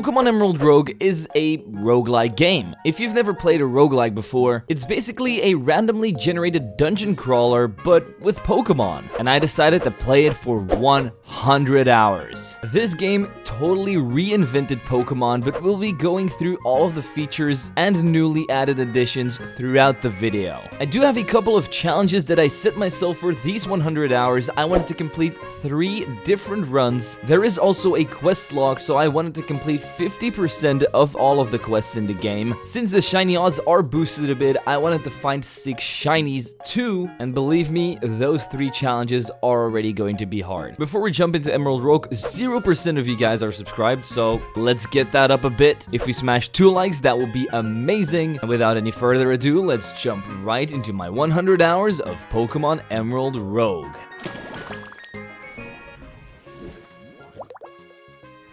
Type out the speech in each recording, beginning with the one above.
Pokemon Emerald Rogue is a roguelike game. If you've never played a roguelike before, it's basically a randomly generated dungeon crawler, but with Pokemon. And I decided to play it for 100 hours. This game totally reinvented Pokemon, but we'll be going through all of the features and newly added additions throughout the video. I do have a couple of challenges that I set myself for these 100 hours. I wanted to complete 3 different runs. There is also a quest log, so I wanted to complete 50% of all of the quests in the game. Since the shiny odds are boosted a bit, I wanted to find 6 shinies too, and believe me, those 3 challenges are already going to be hard. Before we jump into Emerald Rogue, 0% of you guys are subscribed, so let's get that up a bit. If we smash 2 likes, that will be amazing. And without any further ado, let's jump right into my 100 hours of Pokemon Emerald Rogue.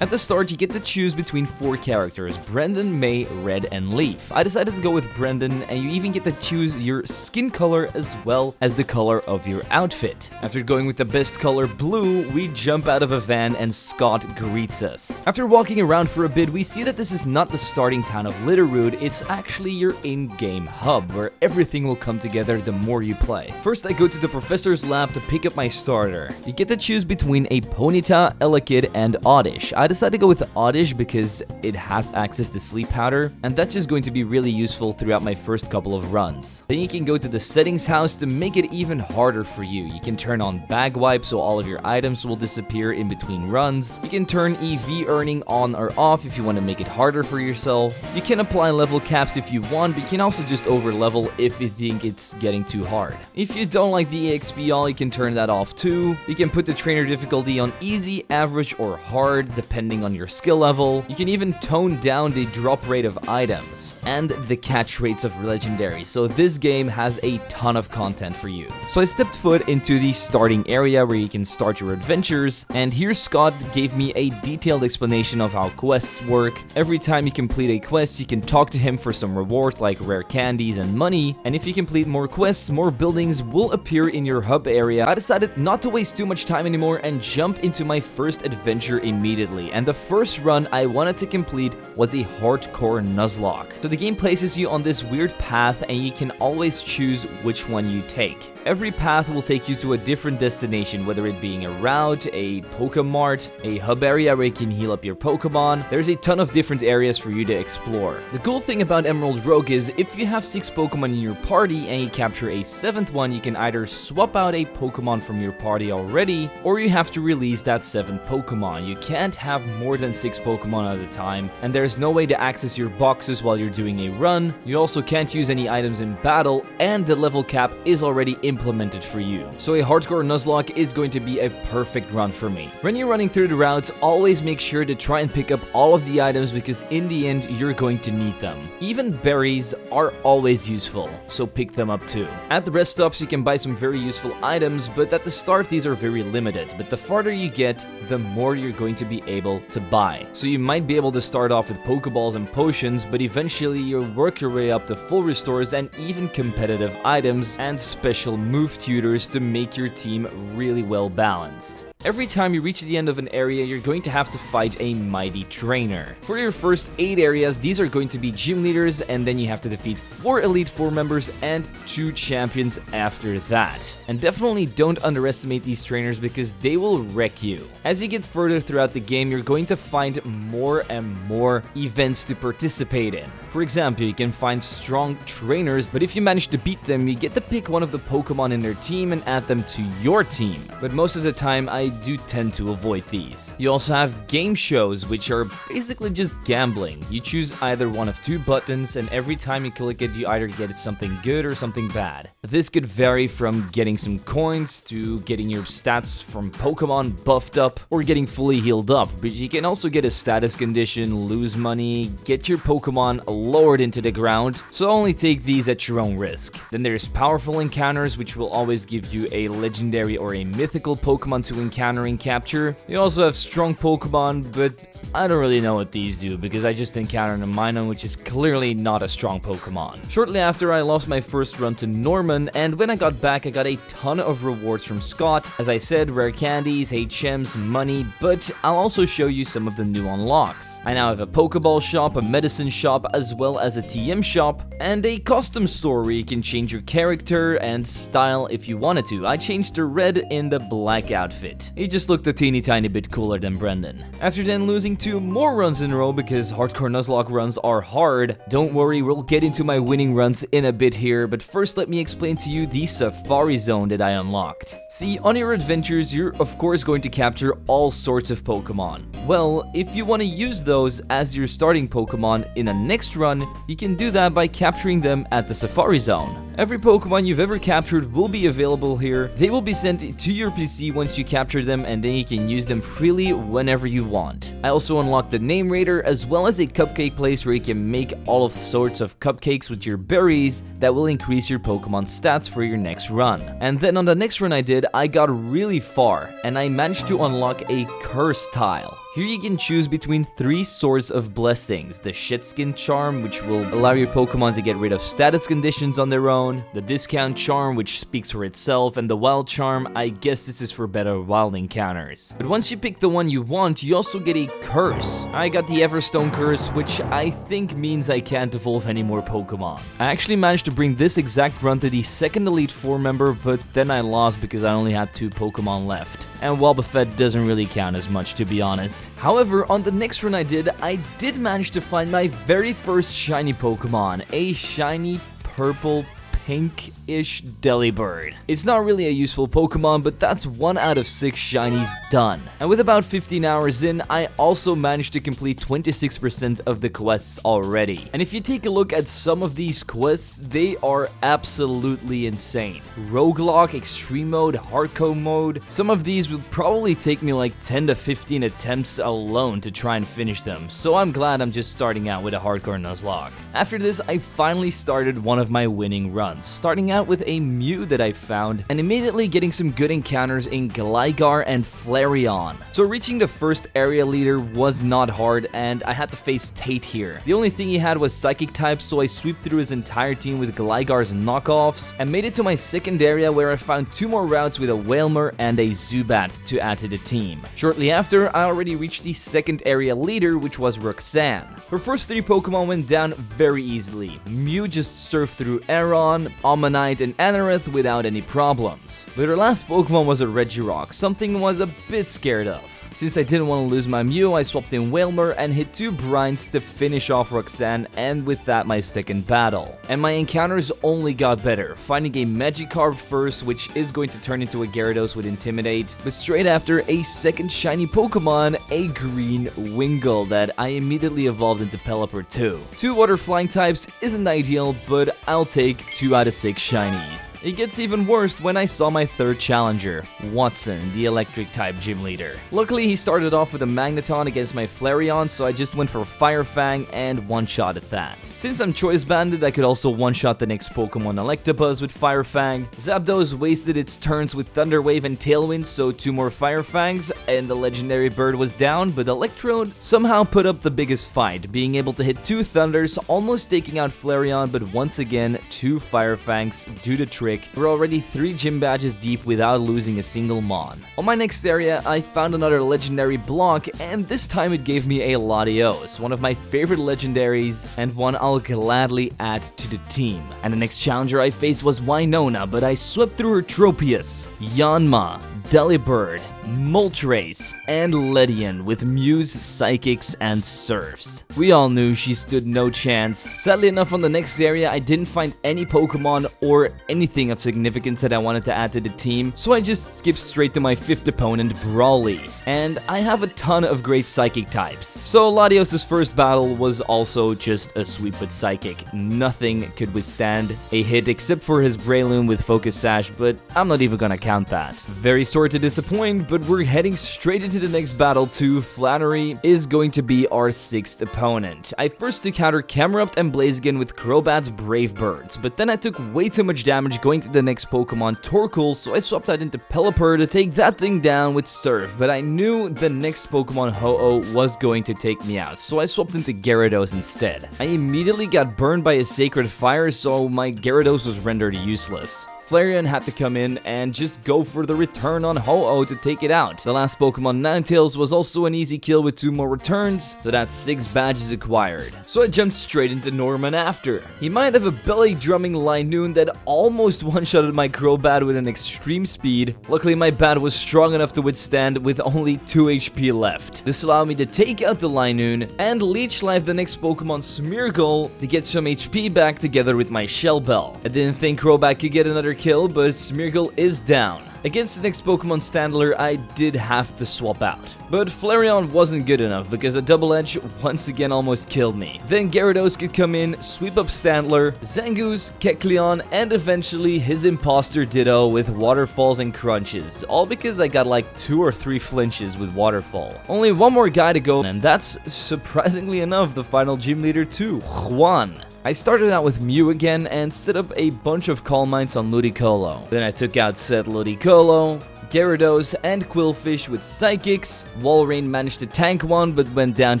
At the start, you get to choose between 4 characters: Brendan, May, Red, and Leaf. I decided to go with Brendan, and you even get to choose your skin color as well as the color of your outfit. After going with the best color, blue, we jump out of a van and Scott greets us. After walking around for a bit, we see that this is not the starting town of Litterroot, it's actually your in-game hub, where everything will come together the more you play. First, I go to the professor's lab to pick up my starter. You get to choose between a Ponyta, Elekid, and Oddish. I decided to go with Oddish because it has access to sleep powder, and that's just going to be really useful throughout my first couple of runs. Then you can go to the settings house to make it even harder for you. You can turn on bag wipe so all of your items will disappear in between runs. You can turn EV earning on or off if you want to make it harder for yourself. You can apply level caps if you want, but you can also just over level if you think it's getting too hard. If you don't like the EXP all, you can turn that off too. You can put the trainer difficulty on easy, average, or hard depending on your skill level. You can even tone down the drop rate of items and the catch rates of legendaries, so this game has a ton of content for you. So I stepped foot into the starting area where you can start your adventures, and here Scott gave me a detailed explanation of how quests work. Every time you complete a quest, you can talk to him for some rewards like rare candies and money, and if you complete more quests, more buildings will appear in your hub area. I decided not to waste too much time anymore and jump into my first adventure immediately, and the first run I wanted to complete was a hardcore Nuzlocke. So the game places you on this weird path, and you can always choose which one you take. Every path will take you to a different destination, whether it being a route, a Pokemart, a hub area where you can heal up your Pokemon. There's a ton of different areas for you to explore. The cool thing about Emerald Rogue is if you have 6 Pokemon in your party and you capture a 7th one, you can either swap out a Pokemon from your party already, or you have to release that 7th Pokemon. You can't have more than 6 Pokemon at a time, and there's no way to access your boxes while you're doing a run. You also can't use any items in battle, and the level cap is already implemented for you. So a hardcore Nuzlocke is going to be a perfect run for me. When you're running through the routes, always make sure to try and pick up all of the items because in the end, you're going to need them. Even berries are always useful, so pick them up too. At the rest stops, you can buy some very useful items, but at the start, these are very limited. But the farther you get, the more you're going to be able to buy. So you might be able to start off with Pokeballs and potions, but eventually you'll work your way up to full restores and even competitive items and special move tutors to make your team really well balanced. Every time you reach the end of an area, you're going to have to fight a mighty trainer. For your first 8 areas, these are going to be gym leaders, and then you have to defeat 4 Elite Four members and 2 champions after that. And definitely don't underestimate these trainers because they will wreck you. As you get further throughout the game, you're going to find more and more events to participate in. For example, you can find strong trainers, but if you manage to beat them, you get to pick one of the Pokemon in their team and add them to your team. But most of the time, I do tend to avoid these. You also have game shows, which are basically just gambling. You choose either one of 2 buttons, and every time you click it, you either get something good or something bad. This could vary from getting some coins to getting your stats from Pokemon buffed up or getting fully healed up, but you can also get a status condition, lose money, get your Pokemon lowered into the ground, so only take these at your own risk. Then there's powerful encounters, which will always give you a legendary or a mythical Pokemon to encounter encountering capture. You also have strong Pokemon, but I don't really know what these do because I just encountered a Minun, which is clearly not a strong Pokemon. Shortly after, I lost my first run to Norman, and when I got back, I got a ton of rewards from Scott. As I said, rare candies, HMs, money, but I'll also show you some of the new unlocks. I now have a Pokeball shop, a medicine shop, as well as a TM shop, and a custom store where you can change your character and style if you wanted to. I changed the red in the black outfit. He just looked a teeny tiny bit cooler than Brendan. After then losing 2 more runs in a row because hardcore Nuzlocke runs are hard, don't worry, we'll get into my winning runs in a bit here, but first let me explain to you the Safari Zone that I unlocked. See, on your adventures, you're of course going to capture all sorts of Pokemon. Well, if you want to use those as your starting Pokemon in the next run, you can do that by capturing them at the Safari Zone. Every Pokemon you've ever captured will be available here. They will be sent to your PC once you capture them, and then you can use them freely whenever you want. I also unlocked the Name Raider as well as a cupcake place where you can make all of sorts of cupcakes with your berries that will increase your Pokemon stats for your next run. And then on the next run I did, I got really far and I managed to unlock a Curse tile. Here you can choose between 3 sorts of blessings: the Shitskin Charm, which will allow your Pokemon to get rid of status conditions on their own, the Discount Charm, which speaks for itself, and the Wild Charm. I guess this is for better wild encounters. But once you pick the one you want, you also get a curse. I got the Everstone Curse, which I think means I can't evolve any more Pokemon. I actually managed to bring this exact run to the second Elite Four member, but then I lost because I only had 2 Pokemon left. And Wobbuffet doesn't really count as much, to be honest. However, on the next run I did manage to find my very first shiny Pokemon, a shiny purple pink-ish Delibird. It's not really a useful Pokemon, but that's 1 out of 6 shinies done. And with about 15 hours in, I also managed to complete 26% of the quests already. And if you take a look at some of these quests, they are absolutely insane. Roguelocke, Extreme Mode, Hardcore Mode. Some of these will probably take me like 10 to 15 attempts alone to try and finish them, so I'm glad I'm just starting out with a Hardcore Nuzlocke. After this, I finally started one of my winning runs, starting out with a Mew that I found and immediately getting some good encounters in Gligar and Flareon. So reaching the first area leader was not hard and I had to face Tate here. The only thing he had was Psychic type, so I swept through his entire team with Gligar's knockoffs and made it to my second area where I found 2 more routes with a Wailmer and a Zubat to add to the team. Shortly after, I already reached the second area leader, which was Roxanne. Her first 3 Pokemon went down very easily. Mew just surfed through Aeron, Ammonite, and Anorith without any problems. But her last Pokemon was a Regirock, something I was a bit scared of. Since I didn't want to lose my Mew, I swapped in Wailmer and hit 2 Brines to finish off Roxanne, and with that my second battle. And my encounters only got better, finding a Magikarp first, which is going to turn into a Gyarados with Intimidate, but straight after a second shiny Pokemon, a green Wingull that I immediately evolved into Pelipper too. 2 water flying types isn't ideal, but I'll take 2 out of 6 shinies. It gets even worse when I saw my third challenger, Watson, the electric type gym leader. Luckily, he started off with a Magneton against my Flareon, so I just went for Fire Fang and one-shot at that. Since I'm Choice Banded, I could also one-shot the next Pokemon Electabuzz with Fire Fang. Zapdos wasted its turns with Thunder Wave and Tailwind, so 2 more Fire Fangs, and the legendary bird was down, but Electrode somehow put up the biggest fight, being able to hit 2 Thunders, almost taking out Flareon, but once again, 2 Fire Fangs do the trick. We're already 3 gym badges deep without losing a single Mon. On my next area, I found another legendary block, and this time it gave me a Latios, one of my favorite legendaries, and one I'll gladly add to the team. And the next challenger I faced was Winona, but I swept through her Tropius, Yanma, Delibird, Moltres, and Ledian with Mews, Psychics, and Surfs. We all knew she stood no chance. Sadly enough, on the next area, I didn't find any Pokemon or anything of significance that I wanted to add to the team, so I just skipped straight to my 5th opponent, Brawly. And I have a ton of great Psychic types. So Latios' first battle was also just a sweep with Psychic. Nothing could withstand a hit except for his Breloom with Focus Sash, but I'm not even gonna count that. Very sorry to disappoint, but we're heading straight into the next battle too. Flannery is going to be our 6th opponent. I first took out her Camerupt and Blaziken with Crobat's Brave Birds, but then I took way too much damage going to the next Pokemon, Torkoal, so I swapped out into Pelipper to take that thing down with Surf, but I knew the next Pokemon, Ho-Oh, was going to take me out, so I swapped into Gyarados instead. I immediately got burned by a Sacred Fire, so my Gyarados was rendered useless. Flareon had to come in and just go for the return on Ho-Oh to take it out. The last Pokemon, Ninetales, was also an easy kill with 2 more returns, so that's 6 badges acquired. So I jumped straight into Norman after. He might have a belly drumming Linoon that almost one-shotted my Crobat with an extreme speed. Luckily my bat was strong enough to withstand with only 2 HP left. This allowed me to take out the Linoon and Leech Life the next Pokemon, Smeargle, to get some HP back together with my Shell Bell. I didn't think Crobat could get another kill, but Smeargle is down. Against the next Pokemon Standler, I did have to swap out. But Flareon wasn't good enough because a Double Edge once again almost killed me. Then Gyarados could come in, sweep up Standler, Zangoose, Kecleon, and eventually his Imposter Ditto with Waterfalls and Crunches. All because I got like 2 or 3 flinches with Waterfall. Only one more guy to go, and that's, surprisingly enough, the final gym leader too, Juan. I started out with Mew again and set up a bunch of Calm Minds on Ludicolo. Then I took out said Ludicolo, Gyarados, and Quillfish with Psychics. Walrein managed to tank one but went down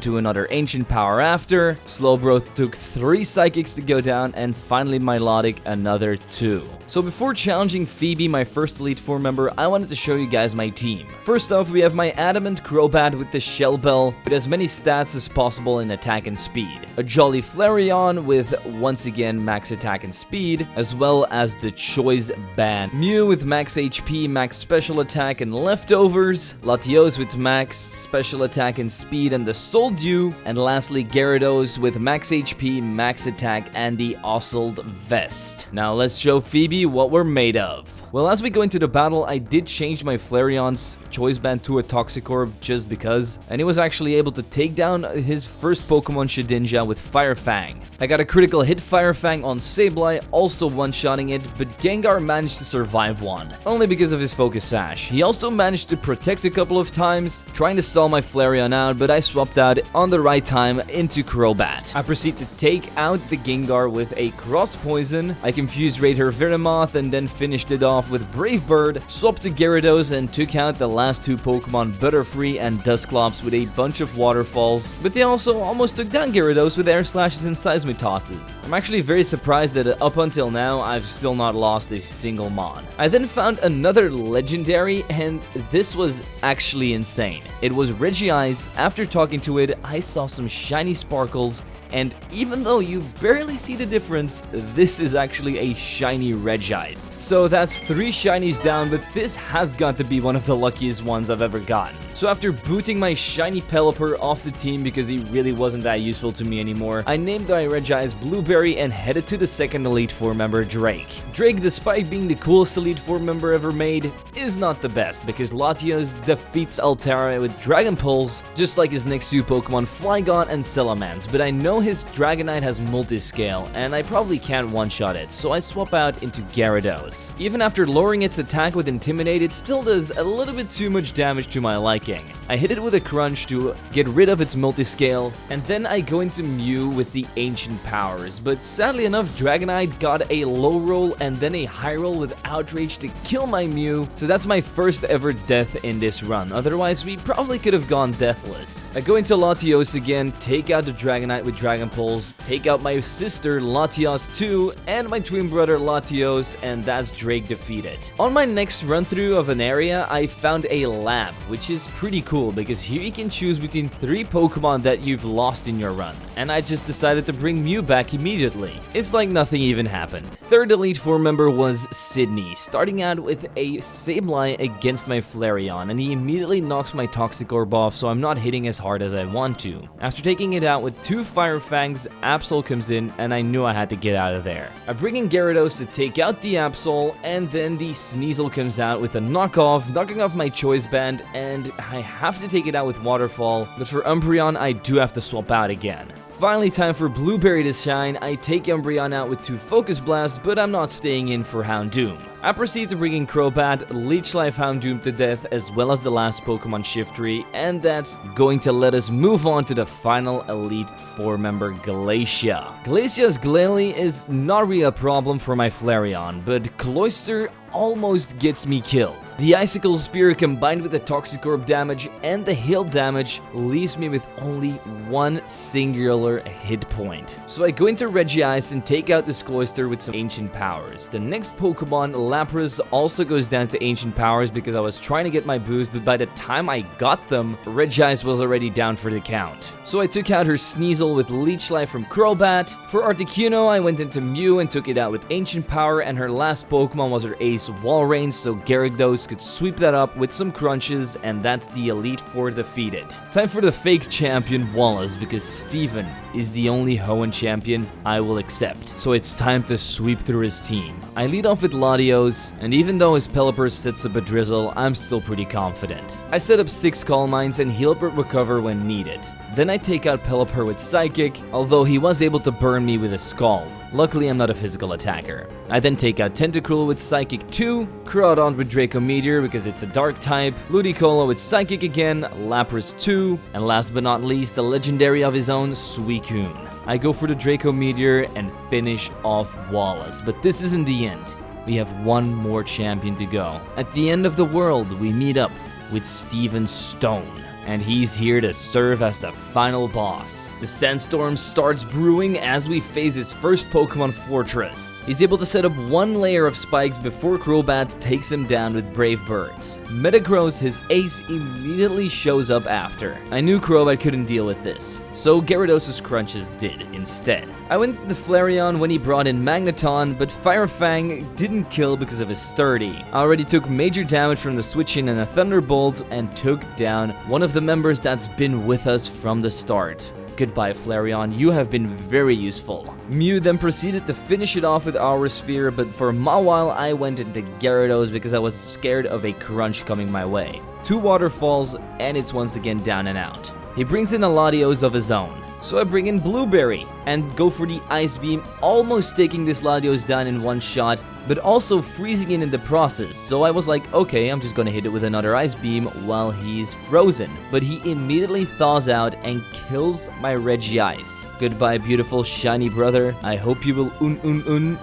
to another Ancient Power after. Slowbro took 3 Psychics to go down, and finally Milotic another 2. So before challenging Phoebe, my first Elite Four member, I wanted to show you guys my team. First off, we have my Adamant Crobat with the Shell Bell, with as many stats as possible in attack and speed. A Jolly Flareon with, once again, max attack and speed, as well as the Choice Band. Mew with max HP, max special attack and leftovers. Latios with max special attack and speed and the Soldew. And lastly, Gyarados with max HP, max attack, and the Oscilled Vest. Now let's show Phoebe what we're made of. Well, as we go into the battle, I did change my Flareon's Choice Band to a Toxicorp just because, and he was actually able to take down his first Pokemon, Shedinja, with Fire Fang. I got a critical hit Fire Fang on Sableye, also one-shotting it, but Gengar managed to survive one, only because of his Focus Sash. He also managed to protect a couple of times, trying to stall my Flareon out, but I swapped out on the right time into Crobat. I proceed to take out the Gengar with a Cross Poison. I confused Raider Venomoth and then finished it off with Brave Bird, swapped to Gyarados and took out the last 2 Pokemon, Butterfree and Dusclops, with a bunch of Waterfalls, but they also almost took down Gyarados with Air Slashes and Seismitoss's. I'm actually very surprised that up until now, I've still not lost a single Mon. I then found another Legendary, and this was actually insane. It was Regice. After talking to it, I saw some shiny sparkles, and even though you barely see the difference, this is actually a shiny Regice. So that's 3 shinies down, but this has got to be one of the luckiest ones I've ever gotten. So after booting my shiny Pelipper off the team because he really wasn't that useful to me anymore, I named my Regice Blueberry and headed to the second Elite Four member, Drake. Drake, despite being the coolest Elite Four member ever made, is not the best because Latios defeats Altera with Dragon Pulse, just like his next 2 Pokemon, Flygon and Salamence, but I know his Dragonite has multi-scale, and I probably can't one-shot it, so I swap out into Gyarados. Even after lowering its attack with Intimidate, it still does a little bit too much damage to my liking. I hit it with a Crunch to get rid of its multi-scale, and then I go into Mew with the Ancient Powers, but sadly enough, Dragonite got a low roll and then a high roll with Outrage to kill my Mew, so that's my first ever death in this run. Otherwise, we probably could have gone deathless. I go into Latios again, take out the Dragonite with Dragon Pulse, take out my sister Latios 2, and my twin brother Latios, and that's Drake defeated. On my next run through of an area, I found a lab, which is pretty cool because here you can choose between 3 Pokemon that you've lost in your run, and I just decided to bring Mew back immediately. It's like nothing even happened. Third Elite Four member was Sydney, starting out with a Sableye against my Flareon, and he immediately knocks my Toxicorp off, so I'm not hitting as hard as I want to. After taking it out with 2 Fire Fangs, Absol comes in, and I knew I had to get out of there. I bring in Gyarados to take out the Absol, and then the Sneasel comes out with a knockoff, knocking off my Choice Band, and I have to take it out with Waterfall, but for Umbreon, I do have to swap out again. Finally, time for Blueberry to shine. I take Umbreon out with 2 Focus Blasts, but I'm not staying in for Houndoom. I proceed to bring in Crobat, Leech Life Houndoom to death, as well as the last Pokemon Shiftry, and that's going to let us move on to the final Elite 4-member Glacia. Glacia's Glalie is not really a problem for my Flareon, but Cloyster almost gets me killed. The Icicle Spear combined with the Toxic Orb damage and the Hail damage leaves me with only 1 singular hit point. So I go into Regice and take out this Cloyster with some Ancient Powers. The next Pokemon, Lapras, also goes down to Ancient Powers because I was trying to get my boost, but by the time I got them, Regice was already down for the count. So I took out her Sneasel with Leech Life from Crobat. For Articuno, I went into Mew and took it out with Ancient Power, and her last Pokemon was her Ace Walrein, so Gyarados could sweep that up with some crunches, and that's the Elite Four defeated. Time for the fake champion Wallace, because Steven is the only Hoenn champion I will accept. So it's time to sweep through his team. I lead off with Latios, and even though his Pelipper sets up a Drizzle, I'm still pretty confident. I set up 6 Calm Minds and heal up or recover when needed. Then I take out Pelipper with Psychic, although he was able to burn me with a Scald. Luckily, I'm not a physical attacker. I then take out Tentacruel with Psychic 2, Groudon with Draco Meteor because it's a Dark type, Ludicolo with Psychic again, Lapras 2, and last but not least, the legendary of his own, Suicune. I go for the Draco Meteor and finish off Wallace, but this isn't the end. We have 1 more champion to go. At the end of the world, we meet up with Steven Stone, and he's here to serve as the final boss. The sandstorm starts brewing as we face his first Pokemon Fortress. He's able to set up 1 layer of spikes before Crobat takes him down with Brave Birds. Metagross, his ace, immediately shows up after. I knew Crobat couldn't deal with this, so Gyarados' crunches did instead. I went to the Flareon when he brought in Magneton, but Fire Fang didn't kill because of his sturdy. I already took major damage from the switch in and a Thunderbolt and took down one of the members that's been with us from the start. Goodbye, Flareon, you have been very useful. Mew then proceeded to finish it off with Aura Sphere, but for a while I went into Gyarados because I was scared of a crunch coming my way. 2 waterfalls, and it's once again down and out. He brings in a Latios of his own. So I bring in Blueberry and go for the Ice Beam, almost taking this Latios down in 1 shot, but also freezing it in the process. So I was like, okay, I'm just gonna hit it with another Ice Beam while he's frozen. But he immediately thaws out and kills my Regice. Goodbye, beautiful shiny brother. I hope you will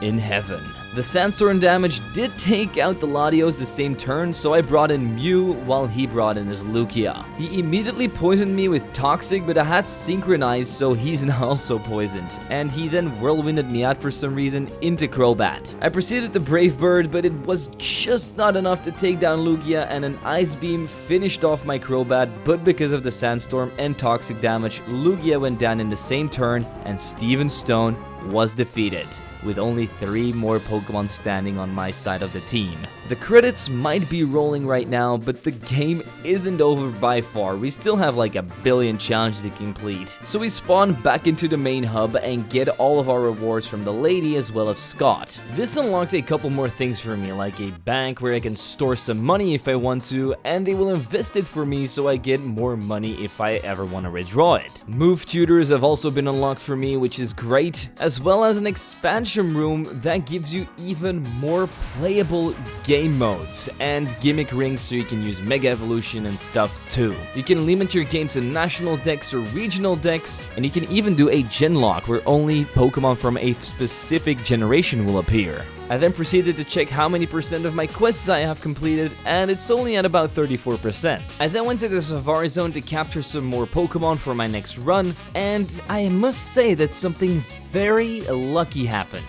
in heaven. The Sandstorm damage did take out the Latios the same turn, so I brought in Mew while he brought in his Lugia. He immediately poisoned me with Toxic, but I had Synchronized, so he's now also poisoned. And he then whirlwinded me out for some reason into Crobat. I proceeded to Brave Bird, but it was just not enough to take down Lugia, and an Ice Beam finished off my Crobat, but because of the Sandstorm and Toxic damage, Lugia went down in the same turn, and Steven Stone was defeated, with only 3 more Pokemon standing on my side of the team. The credits might be rolling right now, but the game isn't over by far. We still have like a billion challenges to complete. So we spawn back into the main hub and get all of our rewards from the lady as well as Scott. This unlocked a couple more things for me, like a bank where I can store some money if I want to, and they will invest it for me so I get more money if I ever want to withdraw it. Move tutors have also been unlocked for me, which is great, as well as an expansion room that gives you even more playable game modes and gimmick rings so you can use Mega Evolution and stuff too. You can limit your game to national decks or regional decks, and you can even do a gen lock where only Pokemon from a specific generation will appear. I then proceeded to check how many % of my quests I have completed, and it's only at about 34%. I then went to the Safari Zone to capture some more Pokemon for my next run, and I must say that something very lucky happened.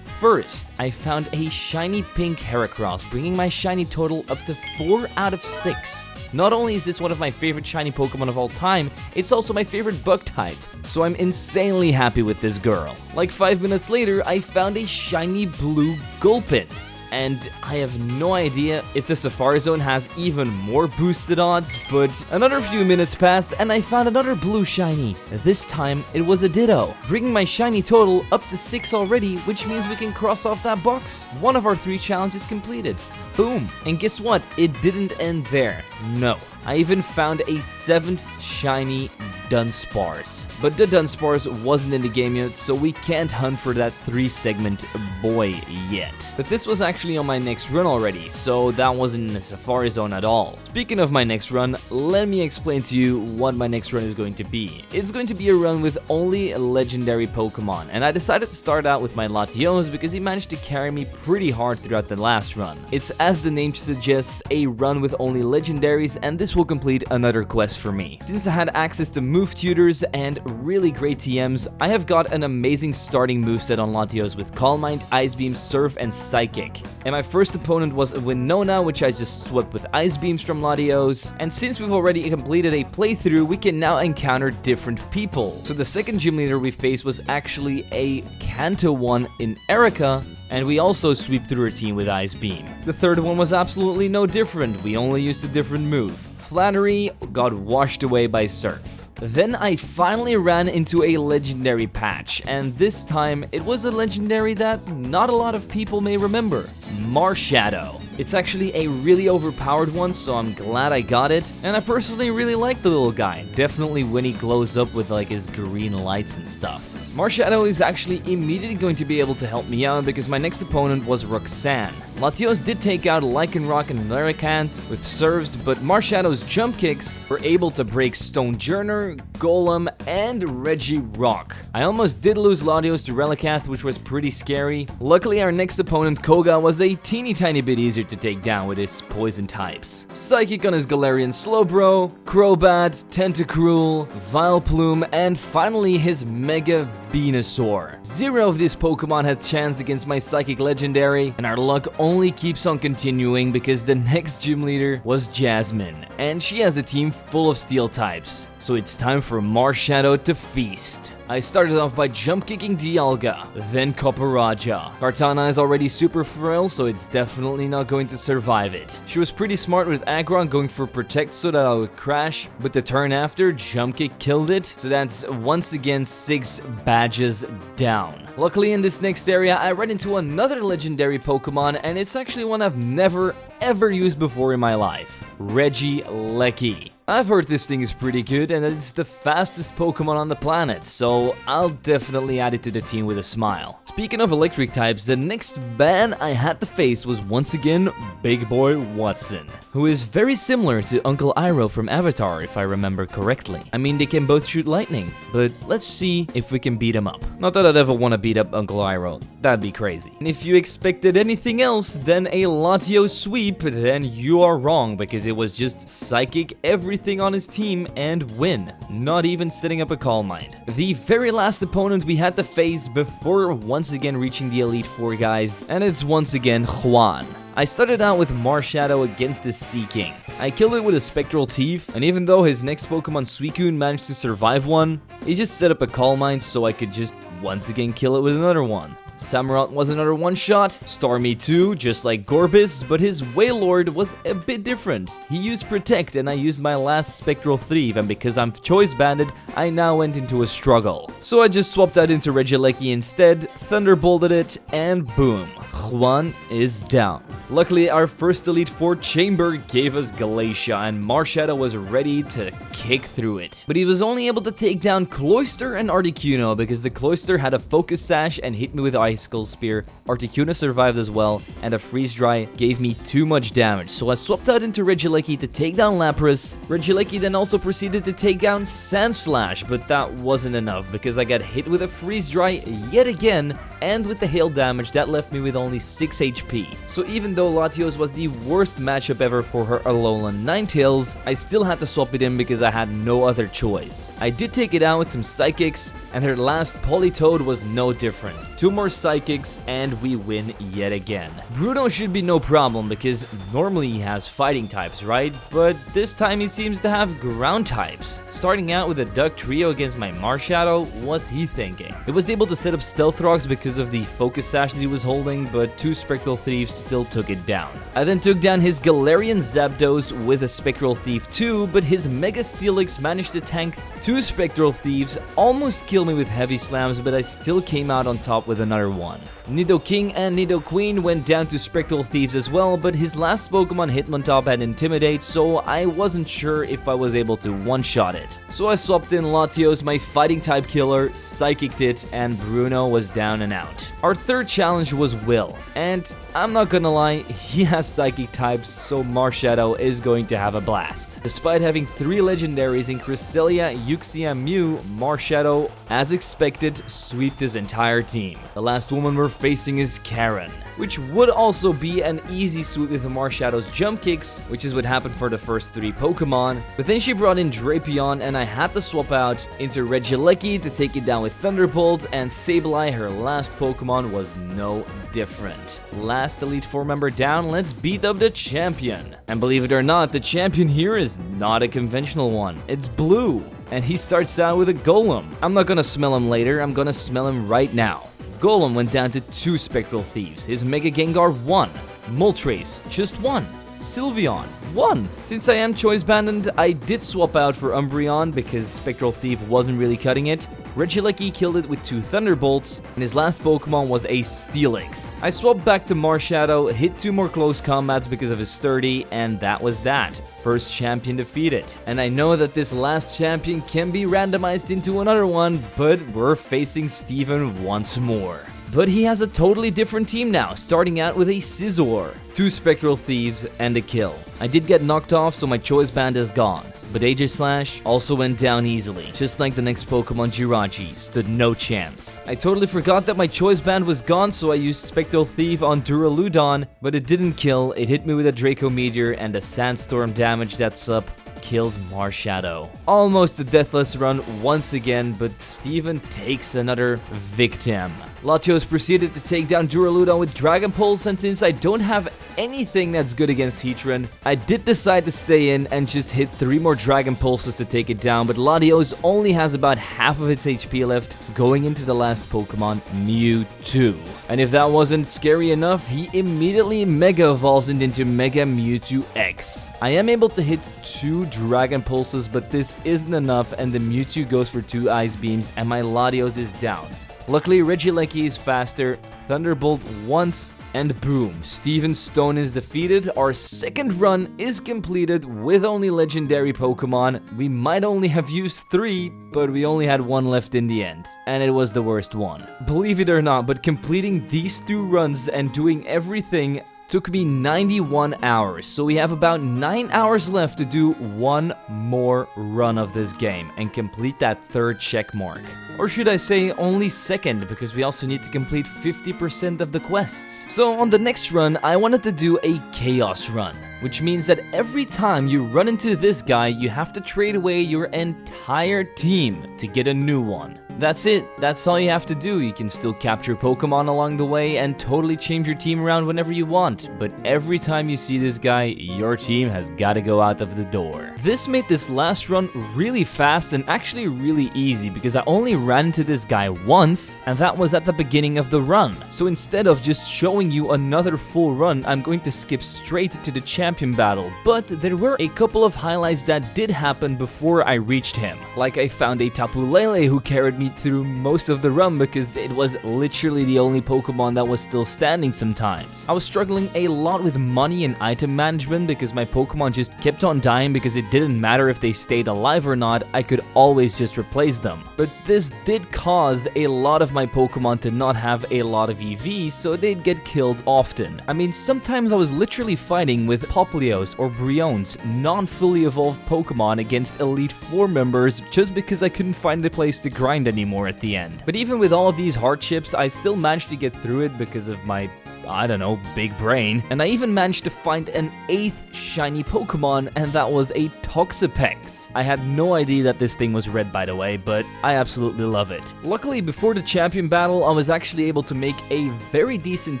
First, I found a shiny pink Heracross, bringing my shiny total up to 4 out of 6. Not only is this one of my favorite shiny Pokemon of all time, it's also my favorite bug type, so I'm insanely happy with this girl. Like 5 minutes later, I found a shiny blue Gulpin, and I have no idea if the Safari Zone has even more boosted odds, but another few minutes passed and I found another blue shiny. This time, it was a Ditto, bringing my shiny total up to 6 already, which means we can cross off that box. One of our 3 challenges completed. Boom! And guess what? It didn't end there. No. I even found a 7th shiny Dunsparce. But the Dunsparce wasn't in the game yet, so we can't hunt for that 3-segment boy yet. But this was actually on my next run already, so that wasn't in the Safari Zone at all. Speaking of my next run, let me explain to you what my next run is going to be. It's going to be a run with only legendary Pokemon, and I decided to start out with my Latios because he managed to carry me pretty hard throughout the last run. It's, as the name suggests, a run with only legendaries, and this will complete another quest for me. Since I had access to move tutors and really great TMs, I have got an amazing starting moveset on Latios with Calm Mind, Ice Beam, Surf, and Psychic. And my first opponent was a Winona, which I just swept with Ice Beams from Latios. And since we've already completed a playthrough, we can now encounter different people. So the second gym leader we faced was actually a Kanto one in Erica, and we also sweep through her team with Ice Beam. The third one was absolutely no different, we only used a different move. Flannery got washed away by Surf. Then I finally ran into a legendary patch, and this time it was a legendary that not a lot of people may remember. Marshadow. It's actually a really overpowered one, so I'm glad I got it, and I personally really like the little guy, definitely when he glows up with like his green lights and stuff. Marshadow is actually immediately going to be able to help me out because my next opponent was Roxanne. Latios did take out Lycanroc and Larricant with serves, but Marshadow's jump kicks were able to break Stonejourner, Golem, and Regirock. I almost did lose Latios to Relicanth, which was pretty scary. Luckily, our next opponent, Koga, was a teeny tiny bit easier to take down with his poison types. Psychic on his Galarian Slowbro, Crobat, Tentacruel, Vileplume, and finally his Mega Venusaur. 0 of these Pokemon had chance against my Psychic Legendary, and our luck only keeps on continuing because the next gym leader was Jasmine, and she has a team full of steel types. So it's time for Marshadow to feast. I started off by jump kicking Dialga, then Copperajah. Kartana is already super frail, so it's definitely not going to survive it. She was pretty smart with Aggron going for Protect so that I would crash, but the turn after, jump kick killed it, so that's once again 6 badges down. Luckily in this next area, I ran into another legendary Pokemon, and it's actually one I've never ever used before in my life. Regieleki. I've heard this thing is pretty good and that it's the fastest Pokemon on the planet, so I'll definitely add it to the team with a smile. Speaking of electric types, the next ban I had to face was once again Big Boy Watson, who is very similar to Uncle Iroh from Avatar if I remember correctly. I mean, they can both shoot lightning, but let's see if we can beat him up. Not that I'd ever want to beat up Uncle Iroh, that'd be crazy. And if you expected anything else than a Latios sweep, then you are wrong, because it was just Psychic everything on his team and win, not even setting up a Calm Mind. The very last opponent we had to face before once again reaching the Elite Four, guys, and it's once again Juan. I started out with Marshadow against the Sea King. I killed it with a Spectral Teeth, and even though his next Pokemon Suicune managed to survive one, he just set up a Calm Mind so I could just once again kill it with another one. Samurott was another one-shot, Starmie too, just like Gorbis, but his Wailord was a bit different. He used Protect and I used my last Spectral Thief, and because I'm Choice Banded, I now went into a struggle. So I just swapped out into Regieleki instead, Thunderbolted it, and boom, Juan is down. Luckily, our first Elite Four chamber gave us Glacia, and Marshadow was ready to kick through it. But he was only able to take down Cloyster and Articuno because the Cloyster had a Focus Sash and hit me with Icicle Spear. Articuno survived as well, and a Freeze Dry gave me too much damage, so I swapped out into Regieleki to take down Lapras. Regieleki then also proceeded to take down Sandslash, but that wasn't enough because I got hit with a Freeze Dry yet again, and with the hail damage that left me with only 6 HP. So even though Latios was the worst matchup ever for her Alolan Ninetales, I still had to swap it in because I had no other choice. I did take it out with some Psychics, and her last Politoed was no different. 2 more Psychics, and we win yet again. Bruno should be no problem because normally he has fighting types, right? But this time he seems to have ground types. Starting out with a Duck Trio against my Marshadow, what's he thinking? It was able to set up Stealth Rocks because of the Focus Sash that he was holding, but but 2 Spectral Thieves still took it down. I then took down his Galarian Zapdos with a Spectral Thief too, but his Mega Steelix managed to tank 2 Spectral Thieves, almost killed me with Heavy Slams, but I still came out on top with another one. Nidoking and Nidoqueen went down to Spectral Thieves as well, but his last Pokemon Hitmontop had Intimidate, so I wasn't sure if I was able to one-shot it. So I swapped in Latios, my Fighting-type killer, Psychicked it, and Bruno was down and out. Our third challenge was Will, and I'm not gonna lie, he has Psychic types, so Marshadow is going to have a blast. Despite having 3 legendaries in Cresselia, Uxie, Mew, Marshadow, as expected, swept his entire team. The last woman we're facing is Karen, which would also be an easy sweep with Marshadow's jump kicks, which is what happened for the first 3 Pokemon. But then she brought in Drapion, and I had to swap out into Regieleki to take it down with Thunderbolt, and Sableye, her last Pokemon, was no different. Last Elite Four member down, let's beat up the champion. And believe it or not, the champion here is not a conventional one. It's blue, and he starts out with a Golem. I'm not gonna smell him later, I'm gonna smell him right now. Golem went down to 2 Spectral Thieves, his Mega Gengar 1, Moltres just 1, Sylveon 1. Since I am Choice Banded, I did swap out for Umbreon because Spectral Thief wasn't really cutting it. Regieleki killed it with 2 Thunderbolts, and his last Pokemon was a Steelix. I swapped back to Marshadow, hit 2 more close combats because of his sturdy, and that was that. First champion defeated. And I know that this last champion can be randomized into another one, but we're facing Steven once more. But he has a totally different team now, starting out with a Scizor, 2 Spectral Thieves, and a kill. I did get knocked off, so my choice band is gone. But Aegislash also went down easily, just like the next Pokemon Jirachi, stood no chance. I totally forgot that my choice band was gone, so I used Spectral Thief on Duraludon, but it didn't kill, it hit me with a Draco Meteor, and the Sandstorm damage that's up killed Marshadow. Almost a deathless run once again, but Steven takes another victim. Latios proceeded to take down Duraludon with Dragon Pulse, and since I don't have anything that's good against Heatran, I did decide to stay in and just hit 3 more Dragon Pulses to take it down, but Latios only has about half of its HP left going into the last Pokemon, Mewtwo. And if that wasn't scary enough, he immediately Mega Evolves into Mega Mewtwo X. I am able to hit 2 Dragon Pulses, but this isn't enough, and the Mewtwo goes for 2 Ice Beams, and my Latios is down. Luckily, Regieleki is faster, Thunderbolt once, and boom, Steven Stone is defeated. Our second run is completed with only legendary Pokemon. We might only have used 3, but we only had 1 left in the end, and it was the worst one. Believe it or not, but completing these 2 runs and doing everything took me 91 hours, so we have about 9 hours left to do 1 more run of this game and complete that 3rd check mark. Or should I say only 2nd, because we also need to complete 50% of the quests. So on the next run, I wanted to do a Chaos run, which means that every time you run into this guy, you have to trade away your entire team to get a new one. That's it, that's all you have to do. You can still capture Pokemon along the way and totally change your team around whenever you want, but every time you see this guy, your team has got to go out of the door. This made this last run really fast and actually really easy because I only ran into this guy once, and that was at the beginning of the run. So instead of just showing you another full run, I'm going to skip straight to the champion battle, but there were a couple of highlights that did happen before I reached him. Like I found a Tapu Lele who carried me through most of the run because it was literally the only Pokemon that was still standing sometimes. I was struggling a lot with money and item management because my Pokemon just kept on dying because it didn't matter if they stayed alive or not, I could always just replace them. But this did cause a lot of my Pokemon to not have a lot of EV, so they'd get killed often. I mean, sometimes I was literally fighting with Poplios or Brion's non-fully evolved Pokemon against Elite Four members just because I couldn't find a place to grind anymore at the end. But even with all of these hardships, I still managed to get through it because of my, I don't know, big brain. And I even managed to find an 8th shiny Pokemon, and that was a Toxapex. I had no idea that this thing was red, by the way, but I absolutely love it. Luckily, before the champion battle, I was actually able to make a very decent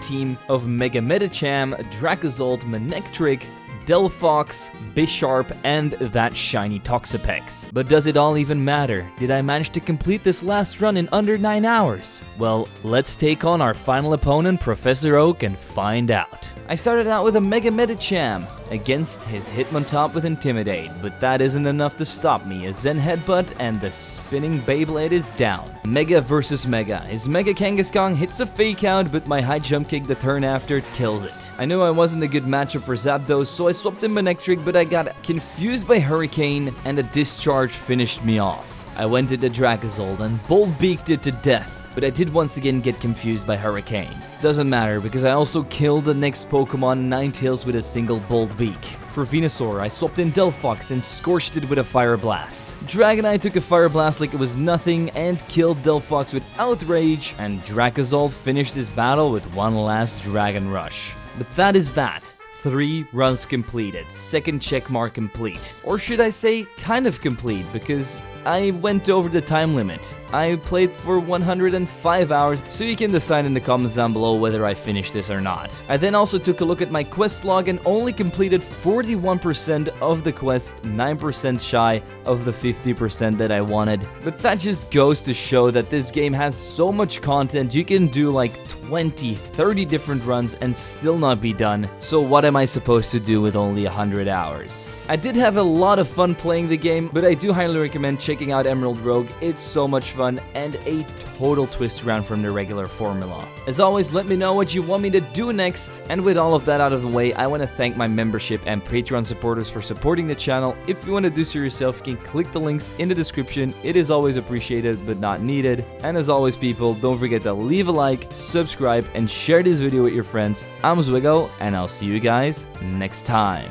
team of Mega Medicham, Dracozolt, Manectric, Delphox, Bisharp, and that shiny Toxapex. But does it all even matter? Did I manage to complete this last run in under 9 hours? Well, let's take on our final opponent, Professor Oak, and find out. I started out with a Mega Medicham against his Hitmontop with Intimidate, but that isn't enough to stop me. A Zen Headbutt and the spinning Beyblade is down. Mega versus Mega. His Mega Kangaskhan hits a fake out, but my high jump kick the turn after kills it. I knew I wasn't a good matchup for Zapdos, so I swapped in Manectric, but I got confused by Hurricane, and a Discharge finished me off. I went into Dracozold and Bolt Beaked it to death, but I did once again get confused by Hurricane. Doesn't matter, because I also killed the next Pokemon Ninetales with a single Bolt Beak. For Venusaur, I swapped in Delphox and scorched it with a Fire Blast. Dragonite took a Fire Blast like it was nothing and killed Delphox with Outrage, and Dracozold finished his battle with one last Dragon Rush. But that is that. 3 runs completed, second checkmark complete. Or should I say, kind of complete, because I went over the time limit. I played for 105 hours, so you can decide in the comments down below whether I finished this or not. I then also took a look at my quest log and only completed 41% of the quest, 9% shy of the 50% that I wanted. But that just goes to show that this game has so much content, you can do like 20, 30 different runs and still not be done. So what am I supposed to do with only 100 hours? I did have a lot of fun playing the game, but I do highly recommend checking out Emerald Rogue. It's so much fun and a total twist around from the regular formula. As always, let me know what you want me to do next. And with all of that out of the way, I want to thank my membership and Patreon supporters for supporting the channel. If you want to do so yourself, you can click the links in the description. It is always appreciated, but not needed. And as always, people, don't forget to leave a like, subscribe, and share this video with your friends. I'm Zwiggo, and I'll see you guys next time.